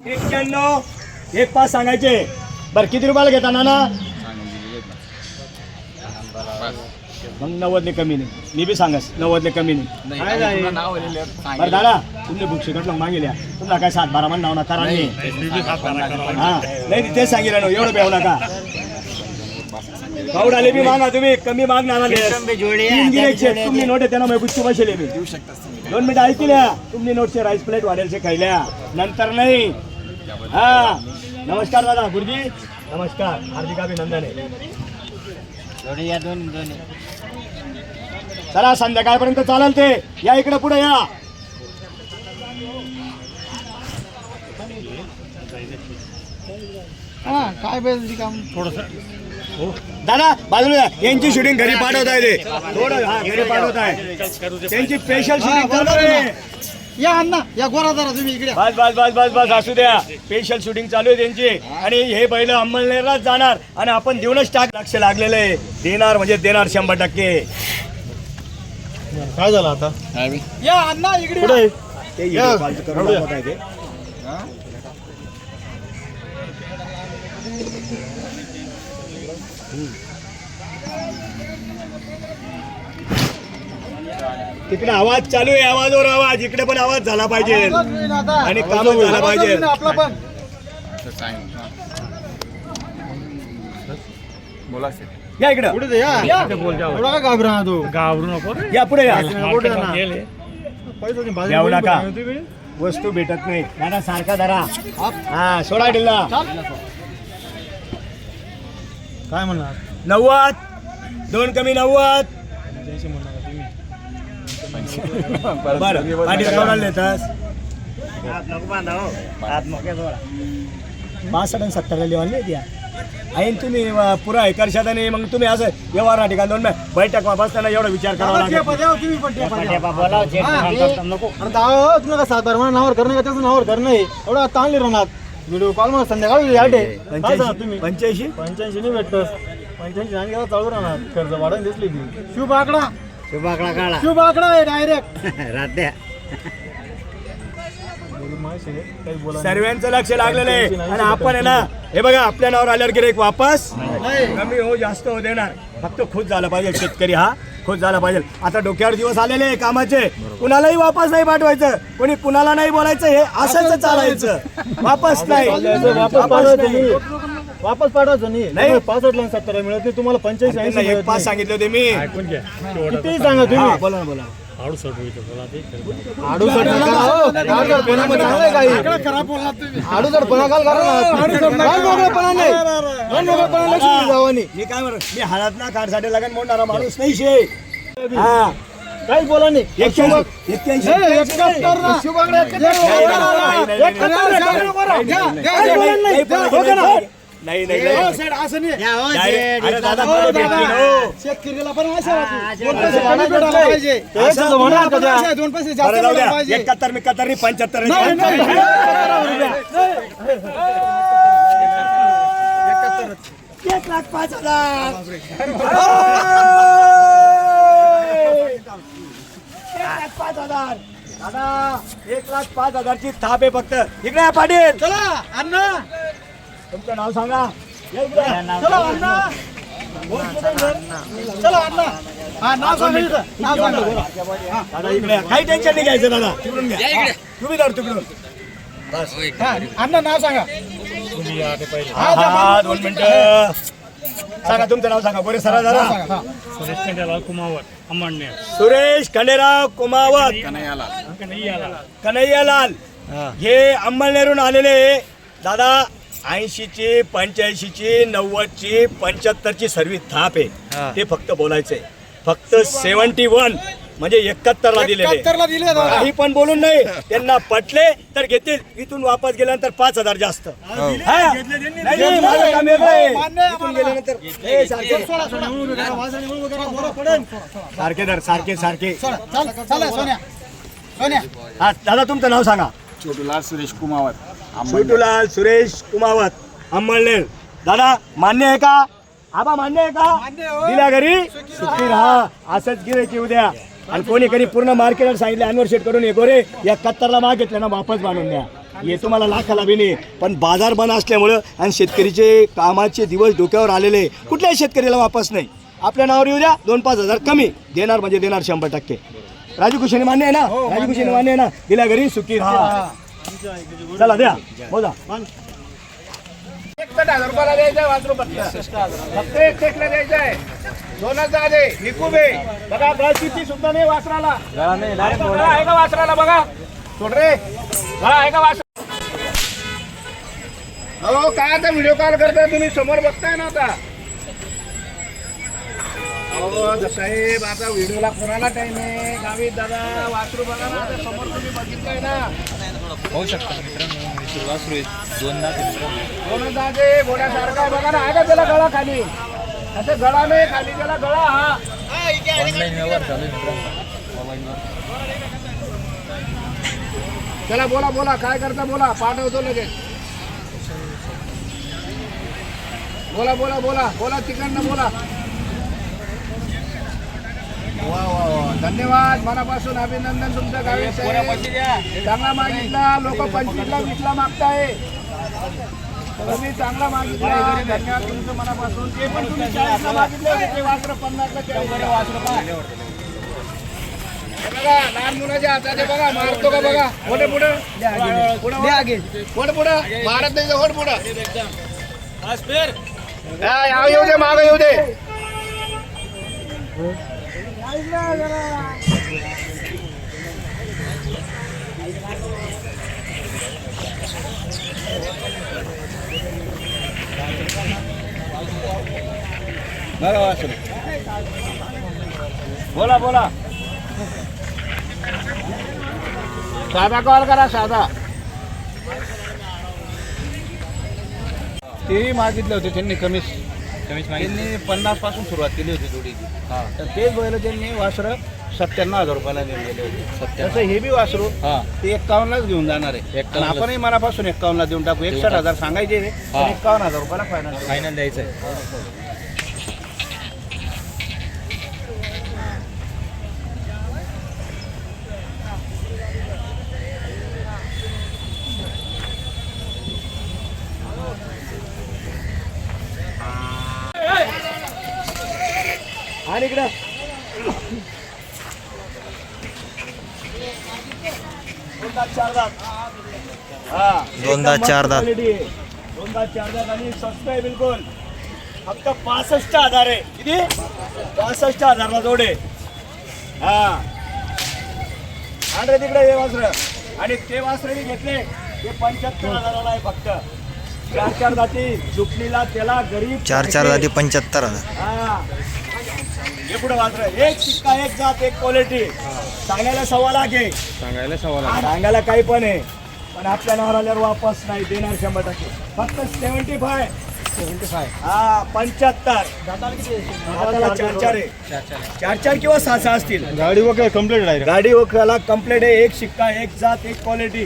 91 एक 5 सांगायचे. बरं किती रुपयाला घेता नाना? मग 90 कमी नाही. मी बी सांगस 90 कमी नाही. बरं दादा तुम्ही बुकशे कटलं मागेल्या तुम्हाला काय 7-12 मन नाव ना करा नाही. हा नाही तेच सांगितलं ना एवढं बेवू नका. पाऊड आले बी मागा तुम्ही कमी मागणार तुम्ही नोट आहे त्यांना गुच्छ बसले मी 2 मिनिटं ऐकल्या तुम्ही नोटचे राईस प्लेट वाढेलचे खायल्या नंतर नाही. हा नमस्कार दादा गुरुजी नमस्कार हार्दिक अभिनंदन आहे. चला संध्याकाळपर्यंत चालेल ते या इकडे पुढे या. काय पाहिजे काम थोडस दादा बाजूला यांची शूटिंग घरी पाठवत आहे ते थोडं हा घरी पाठवत आहे त्यांची स्पेशल शूटिंग चालू आहे. या अण्णा या गोरा जरा तुम्ही इकडे बस बस बस बस बस असू द्या. स्पेशल शूटिंग चालू आहे त्यांची आणि हे बैल अंमळनेरलाच जाणार आणि आपण देऊनच लक्ष लागलेलं आहे. देणार म्हणजे देणार 100%. काय झालं आता? या अण्णा इकडे पुढे ते करून दाखवत आहे ते. तिकडे आवाज चालू आहे. आवाजवर आवाज इकडे पण आवाज झाला पाहिजे आणि काम झाला पाहिजे. आपला पण या इकडे पुढे या थोडा घाबरा तू घाबरू नको या पुढे या. पैसे येऊ नका वस्तू भेटत नाही दादा सारखा धरा. हा सोडा दिला काय म्हणणार 90 2 कमी 90. बरं पाटील कोणाला देतास? 62 आणि 70 लिहायला द्या ऐन तुम्ही पुरा हे करशात आणि मग तुम्ही असं व्यवहार ठिकाण 2 बैठक बसताना एवढा विचार करावा लागेल. तुला 7-12 नावावर करणं का त्याचं नावावर करणं एवढा ताणले राहणार व्हिडिओ कॉल मला संध्याकाळी तुम्ही 85 नाही भेटतस 85 आणि गेला चालू राहणार कर्ज वाढून दिसली ती शुभ आकडा आहे डायरेक्ट राहत्या सर्वांचं लक्ष लागलेलं आहे आणि आपण आहे ना हे बघा आपल्या नावावर आल्यावर गिऱ्हाईक वापस कमी हो जास्त हो देणार. फक्त खुश झाला पाहिजे शेतकरी हा खुश झाला पाहिजे. आता डोक्यावर दिवस आलेले आहे कामाचे कुणालाही वापस नाही पाठवायचं कोणी कुणाला नाही बोलायचं हे असंच चालायचं. वापस नाही वापस पाठवायचं नाही 65 आणि 70 मिळत नाही तुम्हाला 85 एक 5 सांगितले होते मी. किती सांगा तुम्ही बोला बोला 68 मी काय म्हणतो मी हळद ना काढसाठी लगन मोडणारा माणूस नाही शे. हा काही बोला नाही 81 नाही नाही असं नाही अरे दादा शेतकऱ्याला पण पाहिजे 2 पैसे जास्त 71 75 75 1,05,000 दादा 1,05,000 ची थाप आहे फक्त. इकडे या पाटील चला अण्णा तुमचं नाव सांगा. चला अण्णा चला अण्णा हा नाव सांगा दादा इकडे या. काही टेन्शन नाही घ्यायचं दादा तिकडून घ्या तुम्ही धर तिकडून बस. अण्णा नाव सांगा हा 2 मिनिटं सांगा तुमचं नाव सांगा बरे सरा जरा. सुरेश खंडेराव कुमावत अंमळनेर सुरेश खंडेराव कुमावत कन्हैयालाल हे अंमळनेरून आलेले दादा. 80ची 85ची 90ची 75ची सर्विस थाप आहे ते फक्त बोलायचंय. फक्त 71 म्हणजे 71ला दिलेले काही पण बोलून नाही. त्यांना पटले तर घेतील इथून वापस गेल्यानंतर 5,000 जास्त. सारखे दर सारखे सारखे. हा दादा तुमचं नाव सांगा. छोटूलाल सुरेश कुमावत छोटूलाल सुरेश कुमावत अंमळनेर. दादा मान्य आहे का? आबा मान्य आहे का? दिल्या घरी सुट्टी राहा असंच गिऱ्हाईक उद्या. आणि कोणी पूर्ण मार्केटवर सांगितलं अनवर शेट करून हे गोरे 71ला मागितलं ना वापस बांधून द्या. हे तुम्हाला लाखाला बी नाही, पण बाजार बंद असल्यामुळं आणि शेतकरीचे कामाचे दिवस डोक्यावर आलेले, कुठल्याही शेतकऱ्याला वापस नाही. आपल्या नावावर येऊ द्या, 2-5 हजार कमी देणार म्हणजे देणार 100%. राजू कुशेने मान्य आहे ना? राजू कुशेने मान्य आहे ना? दिल्या घरी सुखी राहा. चला द्या मोजा. 61,000 रुपयाला द्यायचं आहे वासरू फक्त एक टेकला द्यायचं आहे. दोनाचा आले निकूब आहे बघा, गळचिट्टी सुद्धा नाही वासराला. गळा आहे का वासराला? बघा सोड रे, गळा आहे का वासरा? हो काय आता व्हिडिओ कॉल करताय तुम्ही, समोर बघताय ना आता. हो साहेब, आता व्हिडिओला कोणाला टाइम आहे? गावीत दादा वासरू बघा ना, आता समोर तुम्ही बघितलंय ना. पाहू शकता मित्रांनो, वासरू आहे दोनदा आहे घोड्यासारखा आहे बघा ना. आहे का त्याला गळा खाली? असं गळा नाही खाली, त्याला गळा हा. ऑनलाईन व्यवहार चालू आहे मित्रांनो मोबाईलवर. चला बोला बोला, काय करता बोला, पाठवतो लगेच. बोला बोला बोला बोला, तिकडनं बोला. वा वा वा, धन्यवाद, मनापासून अभिनंदन तुमचं. गावी चांगला मागितला, लोक 25ला 20ला मागताय, तुम्ही चांगला मागितला, धन्यवाद तुमचं मनापासून. ते पण तुम्ही 40ला मागितले होते, ते वासरं 50ला 40ला वासरं पहा. हे बघा लहान मुलाच्या हातात आहे बघा, मारतो का बघा. पुढे पुढे पुढे पुढे मारत नाही, होड पुढे येऊ दे, मागं येऊ दे. बोला बोला, साधा कॉल करा, साधा. तेही मागितले होते त्यांनी कमीच त्यांनी 50 पासून सुरुवात केली होती जोडीची. तर तेच बैल त्यांनी वासरं 97,000 रुपयाला दिलेले होते. तसं हे बी वासरू ते 51लाच घेऊन जाणार आहे. पण आपणही मनापासून 51ला देऊन टाकू. 61,000 सांगायचे, 51,000 रुपयाला फायनल द्यायचं आहे. आणि इकडं दोनदा चार दात. 2दा 4 दात आणि स्वस्त आहे बिलकुल. फक्त 65,000 आहे. किती? 65,000ला जोडे. हा आणि तिकडे हे वासर आणि ते वासरे मी घेतले, ते 75,000ला आहे फक्त. 4 दाती जुकलीला त्याला गरीब 4 दाती 75,000. हा हे पुढे वासर एक शिक्का एक जात एक क्वालिटी. सांगायला 1.25 लाख आहे. सांगायला काही पण आहे, पण आपल्या नावावर आल्यावर वापस नाही देणार 100%. फक्त 75. हा 75. दाताला 4 आहे. 4 किंवा 6 असतील. गाडी वगैरे कम्प्लीट आहे. गाडी वखराला कम्प्लीट आहे. एक शिक्का एक जात एक क्वालिटी.